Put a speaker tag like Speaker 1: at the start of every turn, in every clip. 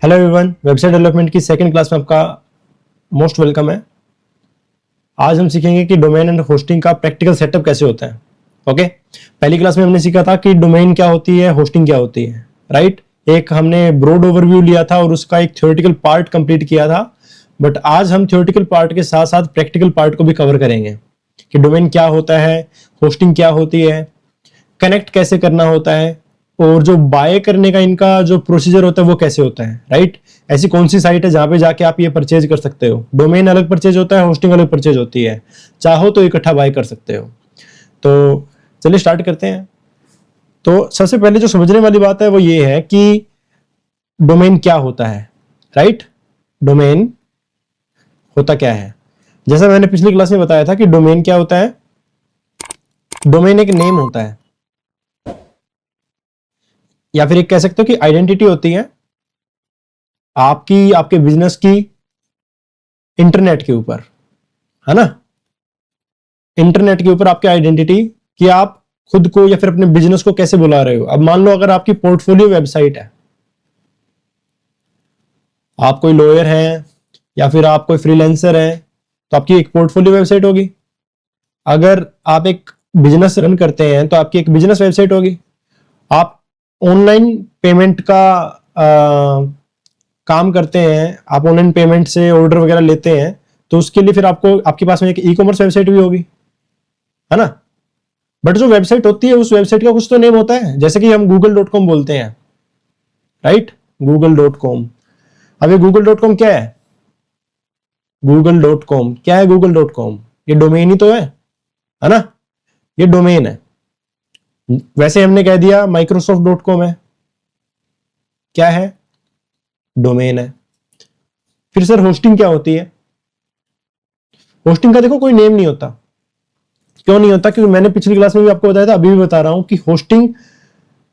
Speaker 1: Hello everyone, website development की second class में आपका मोस्ट वेलकम है। आज हम सीखेंगे कि डोमेन एंड होस्टिंग का प्रैक्टिकल सेटअप कैसे होता है। ओके, पहली क्लास में हमने सीखा था कि डोमेन क्या होती है, होस्टिंग क्या होती है, राइट। एक हमने ब्रॉड ओवरव्यू लिया था और उसका एक थ्योरेटिकल पार्ट कंप्लीट किया था। बट आज हम थ्योरेटिकल पार्ट के साथ साथ प्रैक्टिकल पार्ट को भी कवर करेंगे कि डोमेन क्या होता है, होस्टिंग क्या होती है, कनेक्ट कैसे करना होता है, और जो बाय करने का इनका जो प्रोसीजर होता है वो कैसे होता है, राइट। ऐसी कौन सी साइट है जहां पे जाके आप ये परचेज कर सकते हो। डोमेन अलग परचेज होता है, होस्टिंग अलग परचेज होती है, चाहो तो इकट्ठा बाय कर सकते हो। तो चलिए स्टार्ट करते हैं। तो सबसे पहले जो समझने वाली बात है वो ये है कि डोमेन क्या होता है, राइट। डोमेन होता क्या है, जैसा मैंने पिछली क्लास में बताया था कि डोमेन क्या होता है। डोमेन एक नेम होता है, या फिर एक कह सकते हो कि आइडेंटिटी होती है आपकी, आपके बिजनेस की इंटरनेट के ऊपर, है ना। इंटरनेट के ऊपर आपकी आइडेंटिटी कि आप खुद को या फिर अपने बिजनेस को कैसे बुला रहे हो। अब मान लो अगर आपकी पोर्टफोलियो वेबसाइट है, आप कोई लॉयर हैं या फिर आप कोई फ्रीलांसर हैं, तो आपकी एक पोर्टफोलियो वेबसाइट होगी। अगर आप एक बिजनेस रन करते हैं तो आपकी एक बिजनेस वेबसाइट होगी। आप ऑनलाइन पेमेंट का काम करते हैं, आप ऑनलाइन पेमेंट से ऑर्डर वगैरह लेते हैं, तो उसके लिए फिर आपको आपके पास में एक ई कॉमर्स वेबसाइट भी होगी, है ना। बट जो वेबसाइट होती है उस वेबसाइट का कुछ तो नेम होता है, जैसे कि हम google.com बोलते हैं, राइट। google.com। अब ये google.com क्या है, google.com क्या है, google.com ये डोमेन ही तो है ना। ये डोमेन है। वैसे हमने कह दिया microsoft.com है, क्या है, डोमेन है। फिर सर होस्टिंग क्या होती है। होस्टिंग का देखो कोई नेम नहीं होता। क्यों नहीं होता, क्योंकि मैंने पिछली क्लास में भी आपको बताया था, अभी भी बता रहा हूं कि होस्टिंग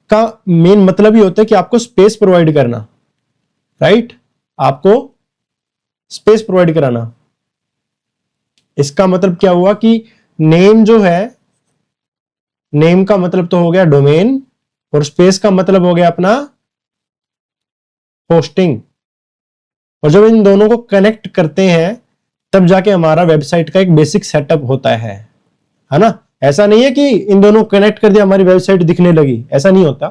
Speaker 1: का मेन मतलब ही होता है कि आपको स्पेस प्रोवाइड करना, राइट। आपको स्पेस प्रोवाइड कराना। इसका मतलब क्या हुआ कि नेम जो है, नेम का मतलब तो हो गया डोमेन, और स्पेस का मतलब हो गया अपना होस्टिंग। और जब इन दोनों को कनेक्ट करते हैं तब जाके हमारा वेबसाइट का एक बेसिक सेटअप होता है ना। ऐसा नहीं है कि इन दोनों को कनेक्ट कर दिया हमारी वेबसाइट दिखने लगी, ऐसा नहीं होता।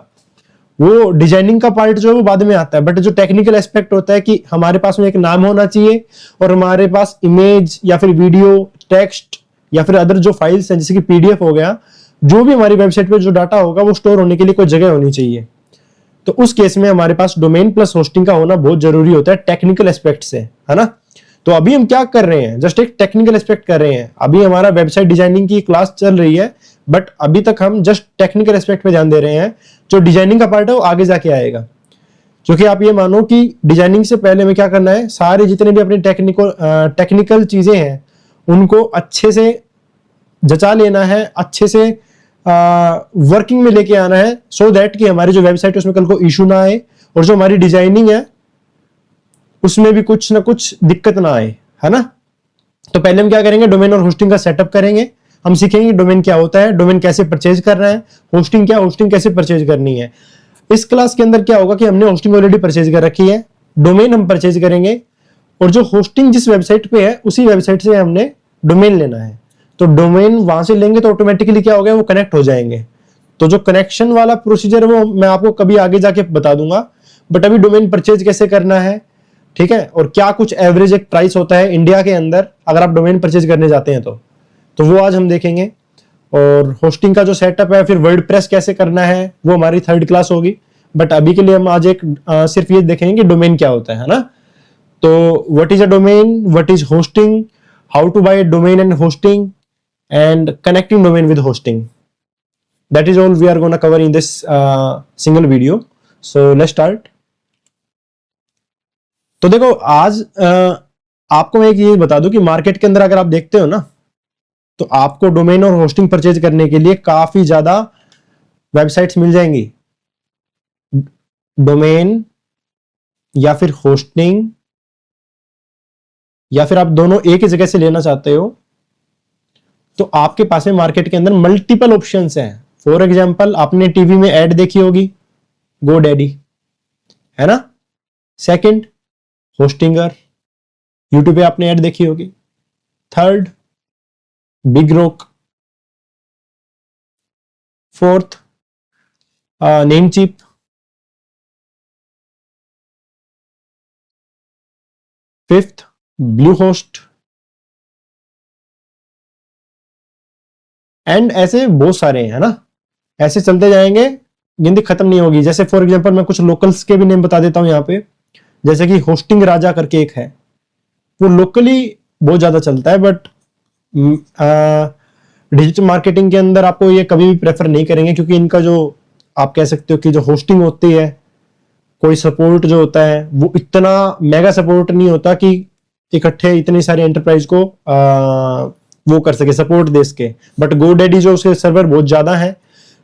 Speaker 1: वो डिजाइनिंग का पार्ट जो है वो बाद में आता है, बट जो टेक्निकल एस्पेक्ट होता है कि हमारे पास में एक नाम होना चाहिए और हमारे पास इमेज या फिर वीडियो, टेक्स्ट या फिर अदर जो फाइल्स हैं जैसे कि पीडीएफ हो गया, जो भी हमारी वेबसाइट पे जो डाटा होगा वो स्टोर होने के लिए कोई जगह होनी चाहिए। तो उस केस में हमारे पास डोमेन प्लस होस्टिंग का होना बहुत जरूरी होता है टेक्निकल एस्पेक्ट से, है ना। तो अभी हम क्या कर रहे हैं, जस्ट एक टेक्निकल एस्पेक्ट कर रहे हैं। अभी हमारा वेबसाइट डिजाइनिंग की क्लास चल रही है, बट अभी तक हम जस्ट टेक्निकल एस्पेक्ट पे ध्यान दे रहे हैं। जो डिजाइनिंग का पार्ट है वो आगे जाके आएगा। क्योंकि आप ये मानो कि डिजाइनिंग से पहले में क्या करना है, सारे जितने भी अपनी टेक्निकल चीजें हैं उनको अच्छे से जचा लेना है, अच्छे से वर्किंग में लेके आना है, सो दैट कि हमारी जो वेबसाइट है उसमें कल को इशू ना आए, और जो हमारी डिजाइनिंग है उसमें भी कुछ ना कुछ दिक्कत ना आए, है ना। तो पहले हम क्या करेंगे, डोमेन और होस्टिंग का सेटअप करेंगे। हम सीखेंगे डोमेन क्या होता है, डोमेन कैसे परचेज करना है, होस्टिंग क्या, होस्टिंग कैसे परचेज करनी है। इस क्लास के अंदर क्या होगा कि हमने होस्टिंग ऑलरेडी परचेज कर रखी है, डोमेन हम परचेज करेंगे, और जो होस्टिंग जिस वेबसाइट पे है उसी वेबसाइट से हमने डोमेन लेना है। तो डोमेन वहां से लेंगे तो ऑटोमेटिकली क्या हो गया, वो कनेक्ट हो जाएंगे। तो जो कनेक्शन वाला प्रोसीजर है वो मैं आपको कभी आगे जाके बता दूंगा, बट अभी डोमेन परचेज कैसे करना है, ठीक है, और क्या कुछ एवरेज एक प्राइस होता है इंडिया के अंदर अगर आप डोमेन परचेज करने जाते हैं तो वो आज हम देखेंगे। और होस्टिंग का जो सेटअप है, फिर वर्डप्रेस कैसे करना है, वो हमारी थर्ड क्लास होगी। बट अभी के लिए हम आज एक सिर्फ ये देखेंगे कि डोमेन क्या होता है ना। तो what is a domain, what is hosting, how to buy domain and hosting, and connecting domain with hosting, that is all we are going to cover in this single video. So let's start. तो देखो आज आपको मैं एक ये बता दूं कि मार्केट के अंदर अगर आप देखते हो ना, तो आपको डोमेन और होस्टिंग परचेज करने के लिए काफी ज्यादा वेबसाइट्स मिल जाएंगी। डोमेन या फिर होस्टिंग, या फिर आप दोनों एक ही जगह से लेना चाहते हो, तो आपके पास में मार्केट के अंदर मल्टीपल ऑप्शंस हैं। फॉर एग्जांपल आपने टीवी में ऐड देखी होगी, गो डैडी, है ना। सेकंड, होस्टिंगर, यूट्यूब पे आपने ऐड देखी होगी। Third, big rock. Fourth, Namecheap. Fifth, blue host. And ऐसे बहुत सारे हैं, है ना, ऐसे चलते जाएंगे, गिनती खत्म नहीं होगी। जैसे फॉर एग्जांपल मैं कुछ लोकल्स के भी नेम बता देता हूं यहाँ पे, जैसे कि होस्टिंग राजा करके एक है, वो लोकली बहुत ज्यादा चलता है, बट डिजिटल मार्केटिंग के अंदर आपको ये कभी भी प्रेफर नहीं करेंगे, क्योंकि इनका जो आप कह सकते हो कि जो होस्टिंग होती है, कोई सपोर्ट जो होता है वो इतना मेगा सपोर्ट नहीं होता कि इकट्ठे इतनी सारी एंटरप्राइज को वो कर सके, सपोर्ट दे सके। बट GoDaddy जो उसके सर्वर बहुत ज्यादा है,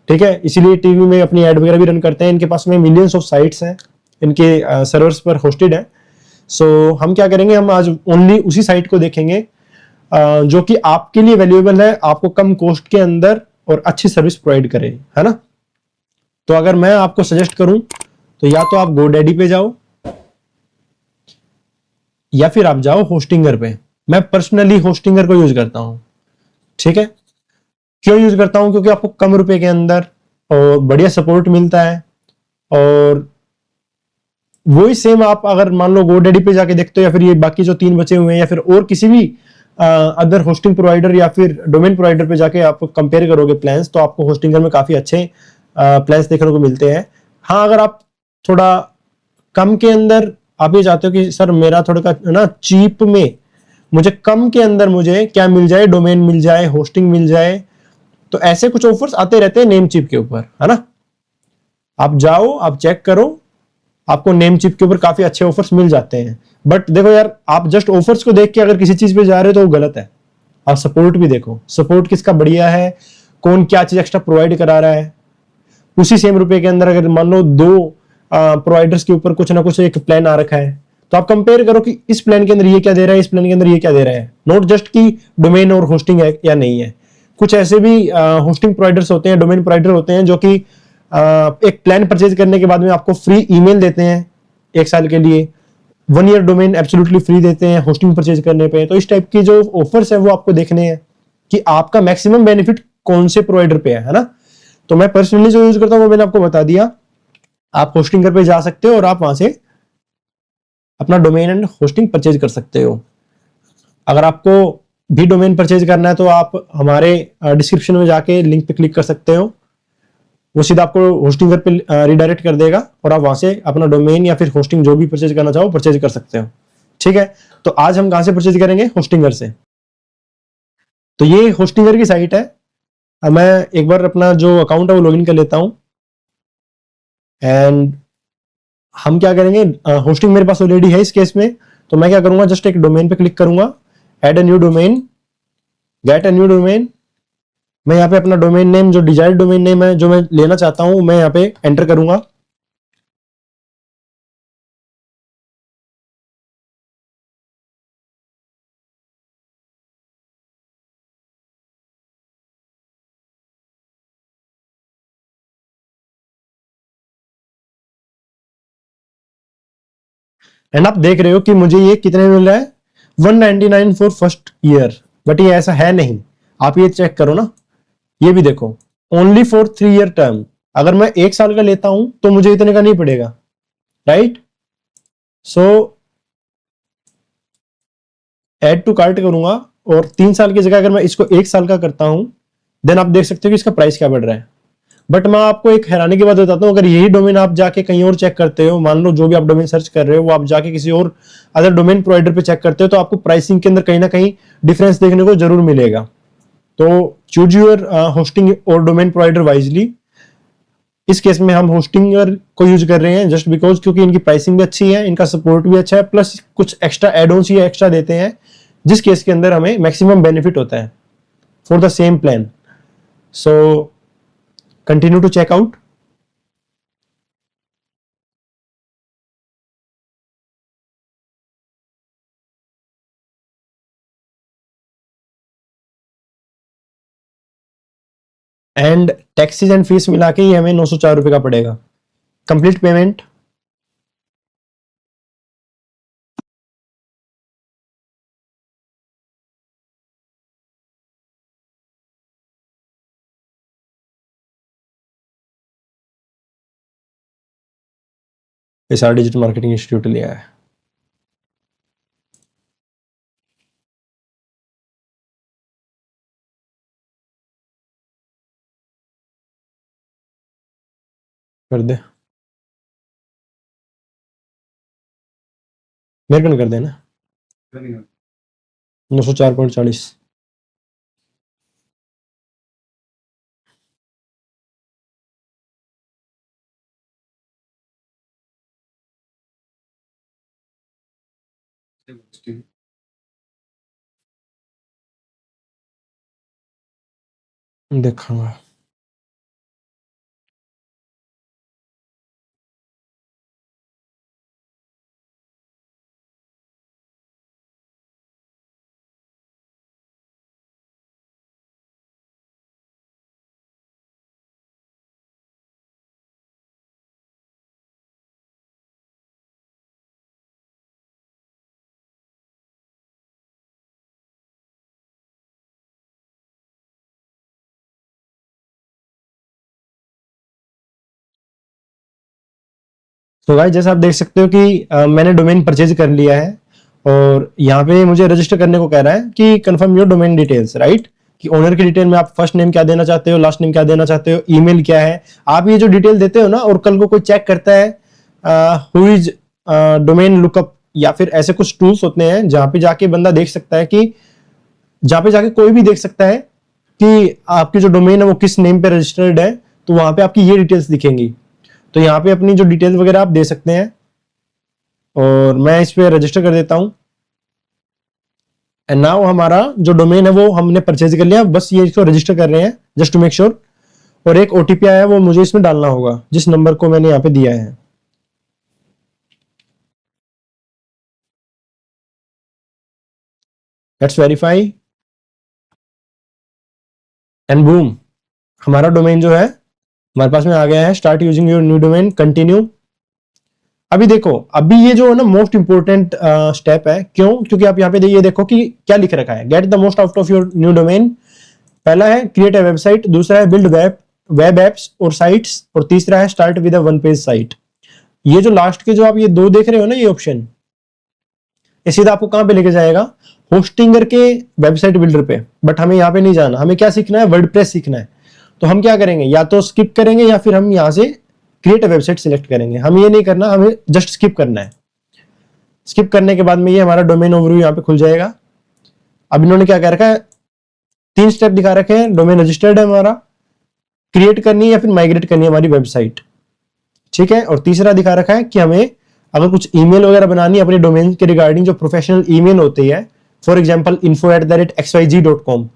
Speaker 1: ठीक है, इसीलिए टीवी में अपनी एड वगैरह भी रन करते हैं। इनके पास में मिलियंस ऑफ साइट्स हैं, इनके सर्वर्स पर होस्टेड है। सो हम क्या करेंगे, हम आज ओनली उसी साइट को देखेंगे जो कि आपके लिए वैल्यूएबल है, आपको कम कॉस्ट के अंदर और अच्छी सर्विस प्रोवाइड करे, है ना। तो अगर मैं आपको सजेस्ट करूं तो या तो आप GoDaddy पे जाओ या फिर आप जाओ होस्टिंगर पे। मैं पर्सनली होस्टिंगर को यूज करता हूं, ठीक है। क्यों यूज करता हूं? क्योंकि आपको कम रुपए के अंदर और बढ़िया सपोर्ट मिलता है। और वही सेम आप अगर मान लो GoDaddy पे जाके देखते हो, या फिर ये बाकी जो 3 बचे हुए हैं, या फिर और किसी भी अदर होस्टिंग प्रोवाइडर या फिर डोमेन प्रोवाइडर पे जाके आप कंपेयर करोगे प्लान्स, तो आपको होस्टिंगर में काफी अच्छे प्लान्स देखने को मिलते हैं। हाँ, अगर आप थोड़ा कम के अंदर आप ये चाहते हो कि सर मेरा थोड़ा का ना चीप में मुझे कम के अंदर मुझे क्या मिल जाए, डोमेन मिल जाए, होस्टिंग मिल जाए, तो ऐसे कुछ ऑफर्स आते रहते हैं नेमचीप के ऊपर, है ना। आप जाओ, आप चेक करो, आपको नेमचीप के ऊपर काफी अच्छे ऑफर्स मिल जाते हैं। बट देखो यार, आप जस्ट ऑफर्स को देख के अगर किसी चीज पे जा रहे हो तो वो गलत है। आप सपोर्ट भी देखो, सपोर्ट किसका बढ़िया है, कौन क्या चीज एक्स्ट्रा प्रोवाइड करा रहा है। उसी सेम रुपए के अंदर अगर मान लो 2 प्रोवाइडर्स के ऊपर कुछ ना कुछ एक प्लान आ रखा है, तो आप कंपेयर करो कि इस प्लान के अंदर ये क्या दे रहा है, इस प्लान के अंदर ये क्या दे रहा है। नॉट जस्ट कि डोमेन और होस्टिंग है या नहीं है। कुछ ऐसे भी होस्टिंग प्रोवाइडर्स होते हैं, डोमेन प्रोवाइडर होते हैं, जो कि एक प्लान परचेज करने के बाद में आपको फ्री ईमेल देते हैं 1 साल के लिए, 1 ईयर डोमेन एब्सोल्युटली फ्री देते हैं होस्टिंग परचेज करने पे। तो इस टाइप की जो ऑफर्स है वो आपको देखने हैं कि आपका मैक्सिमम बेनिफिट कौन से प्रोवाइडर पे है ना। तो मैं पर्सनली जो यूज करता हूं वो मैंने आपको बता दिया। आप होस्टिंगर पे जा सकते हो और आप वहां से अपना डोमेन एंड होस्टिंग परचेज कर सकते हो। अगर आपको भी डोमेन परचेज करना है तो आप हमारे डिस्क्रिप्शन में जाके लिंक पे क्लिक कर सकते हो, वो सीधा आपको होस्टिंगर पे रिडायरेक्ट कर देगा और आप वहां से अपना डोमेन या फिर होस्टिंग जो भी परचेज करना चाहो परचेज कर सकते हो, ठीक है। तो आज हम कहां से परचेज करेंगे? होस्टिंगर से। तो ये होस्टिंगर की साइट है। अब मैं एक बार अपना जो अकाउंट है वो लॉगिन कर लेता हूं। एंड हम क्या करेंगे, होस्टिंग मेरे पास ऑलरेडी है इस केस में, तो मैं क्या करूंगा, जस्ट एक डोमेन पे क्लिक करूंगा, add a new domain, get a new domain. मैं यहाँ पे अपना डोमेन नेम जो डिजायर्ड डोमेन नेम है जो मैं लेना चाहता हूं मैं यहाँ पे एंटर करूंगा। एंड आप देख रहे हो कि मुझे ये कितने में मिल रहा है, 199 फॉर फर्स्ट ईयर। बट ये ऐसा है नहीं, आप ये चेक करो ना, ये भी देखो, ओनली फॉर 3 ईयर टर्म। अगर मैं 1 साल का लेता हूं तो मुझे इतने का नहीं पड़ेगा, right. So add to cart करूंगा और 3 साल की जगह अगर मैं इसको 1 साल का करता हूं, देन आप देख सकते हो कि इसका प्राइस क्या बढ़ रहा है। बट मैं आपको एक हैरानी की बात बताता हूं, अगर यही डोमेन आप जाके कहीं और चेक करते हो, मान लो जो भी आप डोमेन सर्च कर रहे हो वो आप जाके किसी और अदर डोमेन प्रोवाइडर पे चेक करते हो, तो आपको प्राइसिंग के अंदर कहीं ना कहीं डिफरेंस देखने को जरूर मिलेगा। तो चूज योर होस्टिंग और डोमेन प्रोवाइडर वाइजली। इस केस में हम होस्टिंगर को यूज कर रहे हैं जस्ट बिकॉज क्योंकि इनकी प्राइसिंग भी अच्छी है, इनका सपोर्ट भी अच्छा है, प्लस कुछ एक्स्ट्रा एड ऑन्स ये एक्स्ट्रा देते हैं, जिस केस के अंदर हमें मैक्सिमम बेनिफिट होता है for the same plan. So continue to check out. And taxes and fees मिला के ही हमें 904 रुपए का पड़ेगा। Complete payment. SR digital marketing institute लिया है। कर दे, मेरे को कर देना 904.40। देखूंगा। तो भाई जैसा आप देख सकते हो कि मैंने डोमेन परचेज कर लिया है और यहाँ पे मुझे रजिस्टर करने को कह रहा है कि confirm your domain details, right? कि ओनर की डिटेल में आप फर्स्ट नेम क्या देना चाहते हो, लास्ट नेम क्या देना चाहते हो, ईमेल क्या है। आप ये जो डिटेल देते हो ना, और कल को कोई चेक करता है हु इज डोमेन लुकअप या फिर ऐसे कुछ टूल्स होते हैं जहां पे जाके बंदा देख सकता है कि जहां पे जाके कोई भी देख सकता है कि आपकी जो डोमेन है वो किस नेम पे रजिस्टर्ड है, तो वहां पे आपकी ये डिटेल्स दिखेंगी। तो यहाँ पे अपनी जो डिटेल्स वगैरह आप दे सकते हैं और मैं इस पे रजिस्टर कर देता हूं। एंड नाउ हमारा जो डोमेन है वो हमने परचेज कर लिया, बस ये इसको रजिस्टर कर रहे हैं जस्ट टू मेक श्योर। और एक ओटीपी आया है वो मुझे इसमें डालना होगा जिस नंबर को मैंने यहाँ पे दिया है। लेट्स वेरीफाई एंड बूम, हमारा डोमेन जो है हमारे पास में आ गया है। Start using your new domain, continue. अभी देखो, अभी ये जो है ना मोस्ट इंपोर्टेंट स्टेप है। क्यों? क्योंकि आप यहाँ पे ये देखो कि क्या लिख रखा है, get the most out of your new domain. पहला है क्रिएट अ वेबसाइट, दूसरा है बिल्ड वेब एप्स और साइट्स, और तीसरा है start with a one page site. ये जो लास्ट के जो आप ये दो देख रहे हो ना, ये ऑप्शन, ये सीधा आपको कहां पे लेके जाएगा? होस्टिंगर के वेबसाइट बिल्डर पे। बट हमें यहाँ पे नहीं जाना, हमें क्या सीखना है? वर्डप्रेस सीखना है। तो हम क्या करेंगे, या तो स्किप करेंगे या फिर हम यहाँ से क्रिएट अ वेबसाइट सिलेक्ट करेंगे। हमें ये नहीं करना, हमें जस्ट स्किप करना है। स्किप करने के बाद में ये हमारा डोमेन ओवरव्यू यहाँ पे खुल जाएगा। अब इन्होंने क्या कर रखा है, तीन स्टेप दिखा रखे हैं। डोमेन रजिस्टर्ड है हमारा, क्रिएट करनी है या फिर माइग्रेट करनी है हमारी वेबसाइट, ठीक है। और तीसरा दिखा रखा है कि हमें अगर कुछ ईमेल वगैरह बनानी है अपने डोमेन के रिगार्डिंग, जो प्रोफेशनल ईमेल होती है, फॉर एग्जांपल info@xyz.com,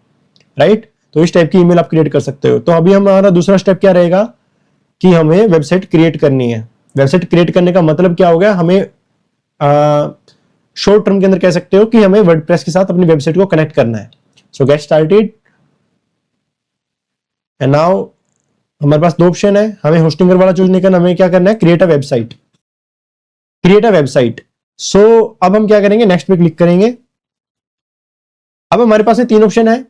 Speaker 1: राइट? तो इस टाइप की ईमेल आप क्रिएट कर सकते हो। तो अभी हमारा दूसरा स्टेप क्या रहेगा कि हमें वेबसाइट क्रिएट करनी है। वेबसाइट क्रिएट करने का मतलब क्या हो गया, हमें शॉर्ट टर्म के अंदर कह सकते हो कि हमें वर्डप्रेस के साथ अपनी वेबसाइट को कनेक्ट करना है। सो गेट स्टार्टेड। एंड नाउ हमारे पास दो ऑप्शन है, हमें होस्टिंगर वाला चूज नहीं करना, हमें क्या करना है? Create a website, create a website. So अब हम क्या करेंगे, नेक्स्ट पे क्लिक करेंगे। अब हमारे पास ये तीन ऑप्शन है।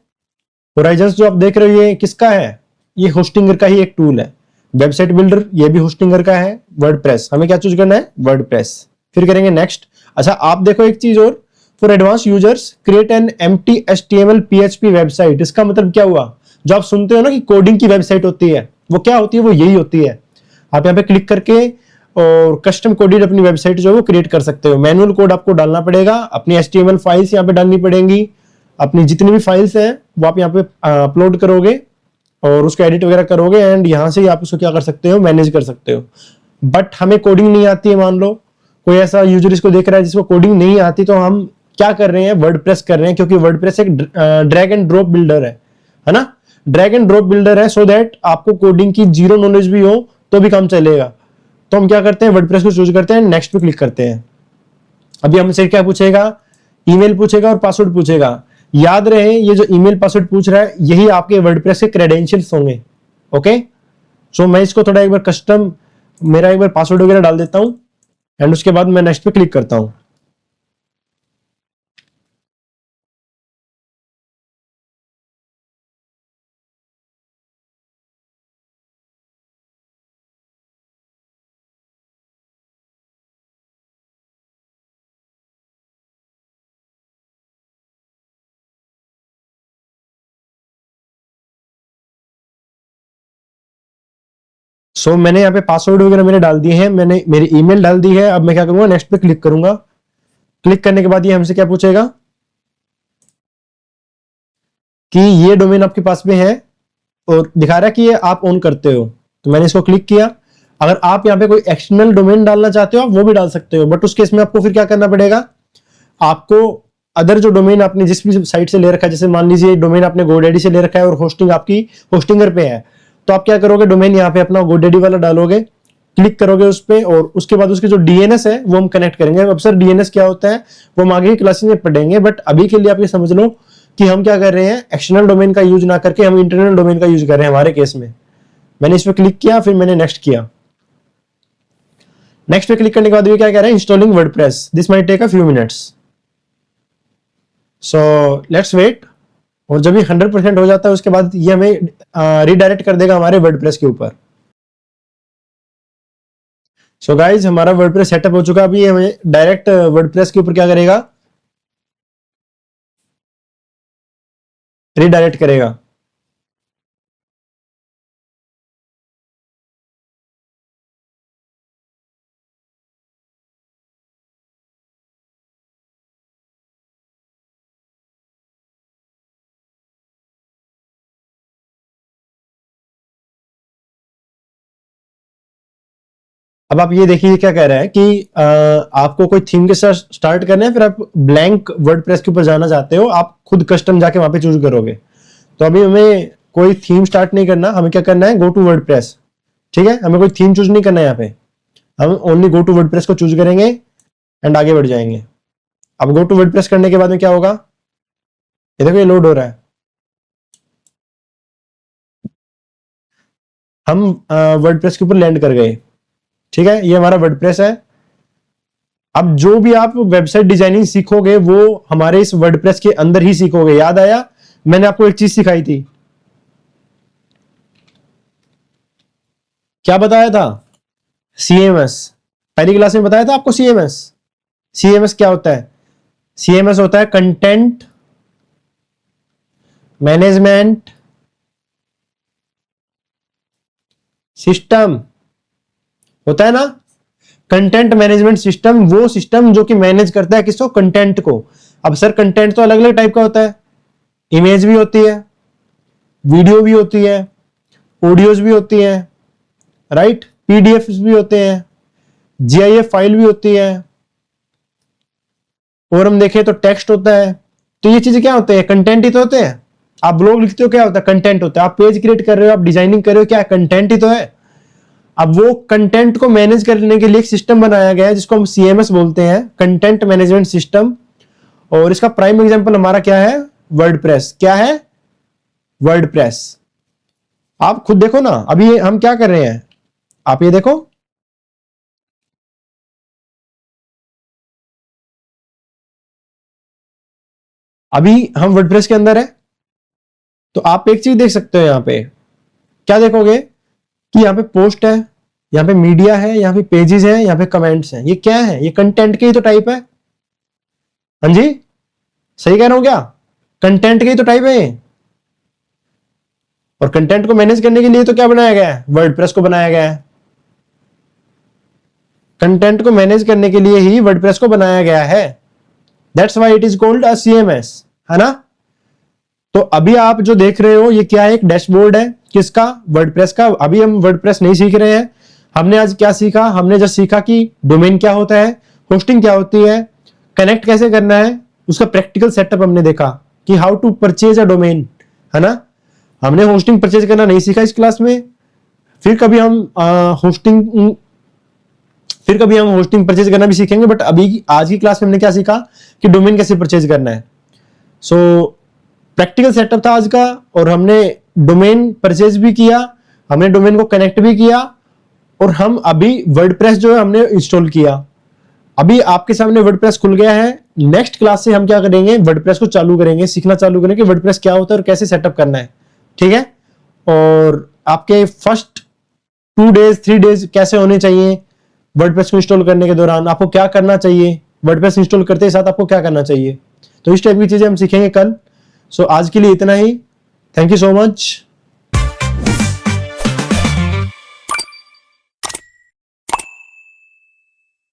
Speaker 1: होराइजन जो आप देख रहे हो ये किसका है? ये होस्टिंगर का ही एक टूल है। वेबसाइट बिल्डर ये भी होस्टिंगर का है। वर्डप्रेस, हमें क्या चूज करना है? वर्डप्रेस। फिर करेंगे नेक्स्ट। अच्छा आप देखो एक चीज और, for advance users create an empty HTML PHP website. इसका मतलब क्या हुआ? जो आप सुनते हो ना कि कोडिंग की वेबसाइट होती है, वो क्या होती है? वो यही होती है। आप यहाँ पे क्लिक करके और कस्टम कोडेड अपनी वेबसाइट जो है वो क्रिएट कर सकते हो। मैनुअल कोड आपको डालना पड़ेगा, अपनी HTML फाइल्स यहाँ पे डालनी पड़ेंगी, अपनी जितनी भी फाइल्स हैं वो आप यहाँ पे अपलोड करोगे और उसको एडिट वगैरह करोगे, एंड यहाँ से आप उसको क्या कर सकते हो? मैनेज कर सकते हो। बट हमें कोडिंग नहीं आती है, मान लो कोई ऐसा यूजर इसको देख रहा है जिसको कोडिंग नहीं आती, तो हम क्या कर रहे हैं? वर्डप्रेस कर रहे हैं, क्योंकि वर्डप्रेस एक ड्रैग एंड ड्रॉप बिल्डर है ना? ड्रैग एंड ड्रॉप बिल्डर है, सो दैट आपको कोडिंग की जीरो नॉलेज भी हो तो भी काम चलेगा। तो हम क्या करते हैं? वर्डप्रेस को चूज करते हैं, नेक्स्ट पे क्लिक करते हैं। अभी हमसे क्या पूछेगा? ईमेल पूछेगा और पासवर्ड पूछेगा। याद रहे ये जो ईमेल पासवर्ड पूछ रहा है यही आपके वर्डप्रेस के क्रेडेंशियल्स होंगे। ओके, सो मैं इसको थोड़ा एक बार कस्टम मेरा एक बार पासवर्ड वगैरह डाल देता हूं एंड उसके बाद मैं नेक्स्ट पे क्लिक करता हूं। सो मैंने यहाँ पे पासवर्ड वगैरह मैंने डाल दिए हैं, मैंने मेरी ईमेल डाल दी है। अब मैं क्या करूंगा, नेक्स्ट पे क्लिक करूंगा। क्लिक करने के बाद ये हमसे क्या पूछेगा कि ये डोमेन आपके पास में है और दिखा रहा है कि ये आप ऑन करते हो। तो मैंने इसको क्लिक किया। अगर आप यहाँ पे कोई एक्सटर्नल डोमेन डालना चाहते हो आप वो भी डाल सकते हो, बट उस केस में आपको फिर क्या करना पड़ेगा, आपको अदर जो डोमेन आपने जिस भी साइट से ले रखा है, जैसे मान लीजिए डोमेन आपने GoDaddy से ले रखा है और होस्टिंग आपकी होस्टिंगर पे है, तो आप क्या करोगे, डोमेन यहाँ पे अपना GoDaddy वाला डालोगे, क्लिक करोगे उस पे और उसके बाद उसके जो डीएनएस है वो हम कनेक्ट करेंगे। अब सर डीएनएस क्या होता है वो हम आगे की क्लासेस में पढ़ेंगे, बट अभी के लिए आप ये समझ लो कि हम क्या कर रहे हैं, एक्सटर्नल डोमेन का यूज ना करके हम इंटरनल डोमेन का यूज कर रहे हैं हमारे केस में। मैंने इस पर क्लिक किया, फिर मैंने नेक्स्ट किया। नेक्स्ट पे क्लिक करने के बाद ये क्या कह रहा है, installing WordPress, this might take a few minutes, so let's wait. और जब ये 100% हो जाता है उसके बाद ये हमें रिडायरेक्ट कर देगा हमारे वर्डप्रेस के ऊपर। सो गाइज हमारा वर्डप्रेस सेटअप हो चुका है। अभी हमें डायरेक्ट वर्डप्रेस के ऊपर क्या करेगा, रिडायरेक्ट करेगा। अब आप ये देखिए क्या कह रहा है कि आपको कोई थीम के साथ स्टार्ट करना है, फिर आप ब्लैंक वर्डप्रेस के ऊपर जाना चाहते हो, आप खुद कस्टम जाके वहां पे चूज करोगे। तो अभी हमें कोई थीम स्टार्ट नहीं करना, हमें क्या करना है, गो टू वर्डप्रेस। ठीक है, हमें कोई थीम चूज नहीं करना है, यहाँ पे हम ओनली गो टू वर्डप्रेस को चूज करेंगे एंड आगे बढ़ जाएंगे। अब गो टू वर्डप्रेस करने के बाद में क्या होगा, ये देखो ये लोड हो रहा है। हम वर्डप्रेस के ऊपर लैंड कर गए। ठीक है, ये हमारा वर्डप्रेस है। अब जो भी आप वेबसाइट डिजाइनिंग सीखोगे वो हमारे इस वर्डप्रेस के अंदर ही सीखोगे। याद आया, मैंने आपको एक चीज सिखाई थी, क्या बताया था, सीएमएस। पहली क्लास में बताया था आपको सीएमएस। सीएमएस क्या होता है, सीएमएस होता है कंटेंट मैनेजमेंट सिस्टम, होता है ना, कंटेंट मैनेजमेंट सिस्टम, वो सिस्टम जो कि मैनेज करता है किसको, कंटेंट को। अब सर कंटेंट तो अलग अलग टाइप का होता है, इमेज भी होती है, वीडियो भी होती है, ऑडियोज भी होती है, राइट, पीडीएफ भी होते हैं, जीआईएफ फाइल भी होती है, और हम देखें तो टेक्स्ट होता है। तो ये चीजें क्या होते हैं, कंटेंट ही तो होते हैं। आप ब्लॉग लिखते हो क्या होता है, कंटेंट होता है। आप पेज क्रिएट कर रहे हो, आप डिजाइनिंग कर रहे हो, क्या कंटेंट ही तो है। अब वो कंटेंट को मैनेज करने के लिए एक सिस्टम बनाया गया है जिसको हम सीएमएस बोलते हैं, कंटेंट मैनेजमेंट सिस्टम। और इसका प्राइम एग्जांपल हमारा क्या है, वर्डप्रेस। क्या है, वर्डप्रेस। आप खुद देखो ना, अभी हम क्या कर रहे हैं, आप ये देखो, अभी हम वर्डप्रेस के अंदर है। तो आप एक चीज देख सकते हो, यहां पे क्या देखोगे कि यहाँ पे पोस्ट है, यहाँ पे मीडिया है, यहाँ पे पेजेस है, यहाँ पे कमेंट्स हैं। ये क्या है, ये कंटेंट के ही तो टाइप है। हाँ जी, सही कह रहा हूं क्या, कंटेंट के ही तो टाइप है ये। और कंटेंट को मैनेज करने के लिए तो क्या बनाया गया है, वर्डप्रेस को बनाया गया है। कंटेंट को मैनेज करने के लिए ही वर्डप्रेस को बनाया गया है। That's why it is called a CMS, है ना। तो अभी आप जो देख रहे हो ये क्या है, एक डैशबोर्ड है, किसका, वर्डप्रेस का। अभी हम वर्डप्रेस नहीं सीख रहे हैं। हमने आज क्या सीखा, हमने जस्ट सीखा कि डोमेन क्या होता है, होस्टिंग क्या होती है, कनेक्ट कैसे करना है, उसका प्रैक्टिकल सेटअप हमने देखा कि how to purchase a domain, है ना। हमने होस्टिंग परचेज करना नहीं सीखा इस क्लास में। फिर कभी हम होस्टिंग परचेज करना भी सीखेंगे, बट अभी आज की क्लास में हमने क्या सीखा कि डोमेन कैसे परचेज करना है। सो प्रैक्टिकल सेटअप था आज का, और हमने डोमेन परचेज भी किया, हमने डोमेन को कनेक्ट भी किया, और हम अभी वर्डप्रेस जो है हमने इंस्टॉल किया। अभी आपके सामने वर्डप्रेस खुल गया है। नेक्स्ट क्लास से हम क्या करेंगे, वर्डप्रेस को चालू करेंगे, सीखना चालू करेंगे कि वर्डप्रेस क्या होता है और कैसे सेटअप करना है। ठीक है, और आपके फर्स्ट 2 डेज 3 डेज कैसे होने चाहिए वर्डप्रेस को इंस्टॉल करने के दौरान, आपको क्या करना चाहिए, वर्डप्रेस इंस्टॉल करते साथ आपको क्या करना चाहिए, तो इस टाइप की चीजें हम सीखेंगे कल। सो आज के लिए इतना ही। Thank you so much.